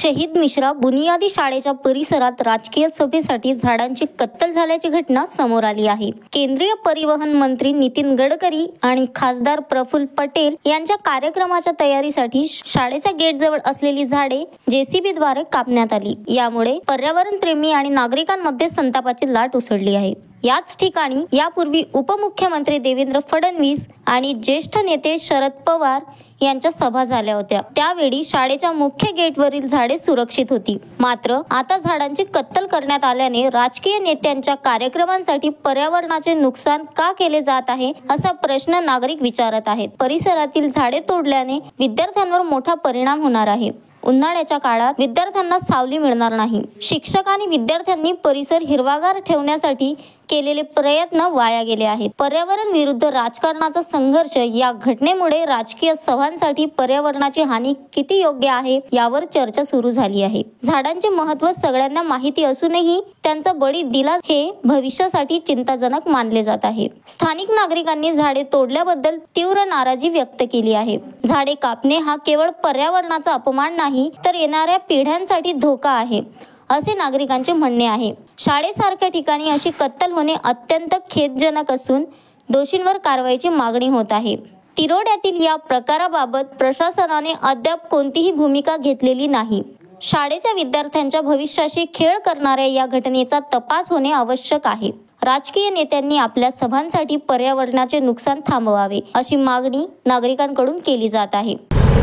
शहीद मिश्रा बुनियादी शाळेच्या परिसरात राजकीय सभेसाठी झाडांची कत्तल झाल्याची घटना समोर आली आहे। केंद्रीय परिवहन मंत्री नितीन गडकरी आणि खासदार प्रफुल्ल पटेल यांच्या कार्यक्रमाच्या तयारीसाठी शाळेच्या गेटजवळ असलेली झाडे जेसीबीद्वारे कापण्यात आली। यामुळे पर्यावरण प्रेमी आणि नागरिकांमध्ये संतापाची लाट उसळली आहे। याच ठिकाणी यापूर्वी उपमुख्यमंत्री देवेंद्र फडणवीस आणि ज्येष्ठ नेते शरद पवार यांच्या सभा झाल्या होत्या। त्यावेळी शाळेच्या मुख्य गेटवरील झाडे सुरक्षित होती। मात्र आता झाडांची कत्तल करण्यात आल्याने राजकीय नेत्यांच्या कार्यक्रमांसाठी पर्यावरणाचे नुकसान का केले जात आहे असा प्रश्न नागरिक विचारत आहेत। परिसरातील झाडे तोडल्याने विद्यार्थ्यांवर मोठा परिणाम होणार आहे। उन्हाळ्याच्या काळात विद्यार्थ्यांना सावली मिळणार नाही। शिक्षक आणि विद्यार्थ्यांनी परिसर हिरवागार ठेवण्यासाठी केलेले प्रयत्न वाया गेले आहेत। पर्यावरण विरुद्ध राजकारणाचा संघर्ष या घटनेमुळे राजकीय सभांसाठी पर्यावरणाची हानी किती योग्य आहे यावर चर्चा सुरू झाली आहे। झाडांचे महत्त्व सगळ्यांना माहिती असूनही त्यांचा बळी दिला हे भविष्यासाठी चिंताजनक मानले जात आहे। स्थानिक नागरिकांनी झाडे तोडल्याबद्दल तीव्र नाराजी व्यक्त केली आहे। झाडे कापणे हा केवळ पर्यावरणाचा अपमान नाही तर येणाऱ्या पिढ्यांसाठी धोका आहे असे नागरिकांचे म्हणणे आहे। शाळेसारख्या ठिकाणी अशी कत्तल होणे अत्यंत खेदजनक असून दोषींवर कारवाईची मागणी होत आहे। तिरोड्यातील या प्रकाराबाबत प्रशासनाने अद्याप कोणतीही भूमिका घेतलेली नाही। शाळेच्या विद्यार्थ्यांच्या भविष्याशी खेळ करणाऱ्या या घटनेचा तपास होणे आवश्यक आहे। राजकीय नेत्यांनी आपल्या सभांसाठी पर्यावरणाचे नुकसान थांबवावे अशी मागणी नागरिकांकडून केली जात आहे।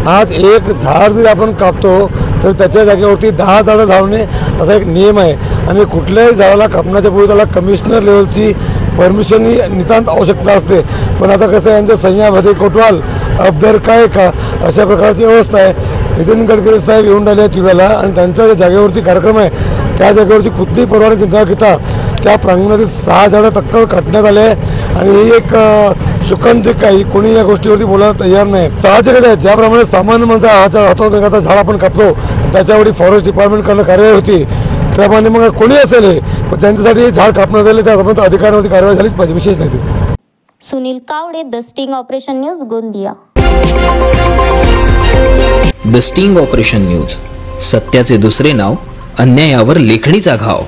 आज एक झाड जर आपण कापतो तर त्याच्या जागेवरती 10 झाडं लावणे असा एक नियम आहे आणि कुठल्याही झाडाला कापण्याच्या पूर्वी त्याला कमिशनर लेवलची परमिशन ही नितांत आवश्यकता असते। पण आता कसं यांच्या सह्यामध्ये कोतवाल अबदर काय का अशा प्रकारची अवस्था आहे। नितीन गडकरी साहेब येऊन राहिले तिव्याला आणि त्यांच्या ज्या जागेवरती कार्यक्रम आहे त्या जागेवरती कुठलीही परवानगी न घेता त्या प्रांगणातील 6 झाडं तक्कल काटण्यात आले आणि ही एक शुकांतिक काही कोणी या गोष्टीवरती बोलायला तयार नाही। साहजिकच आहे ज्याप्रमाणे सामान्य माणसा हातात झाड आपण कापतो त्याच्यावरती फॉरेस्ट डिपार्टमेंटकडून कार्यवाही होती त्याप्रमाणे मग कोणी असेल पण ज्यांच्यासाठी झाड कापण्यात आले त्या अधिकाऱ्यांवरती कारवाई झालीच पाहिजे, विशेष नाही। Sunil Kawade, the sting operation news, Gondia. The sting operation news, सत्याचे दुसरे नाव, अन्यायावर लेखणीचा घाव।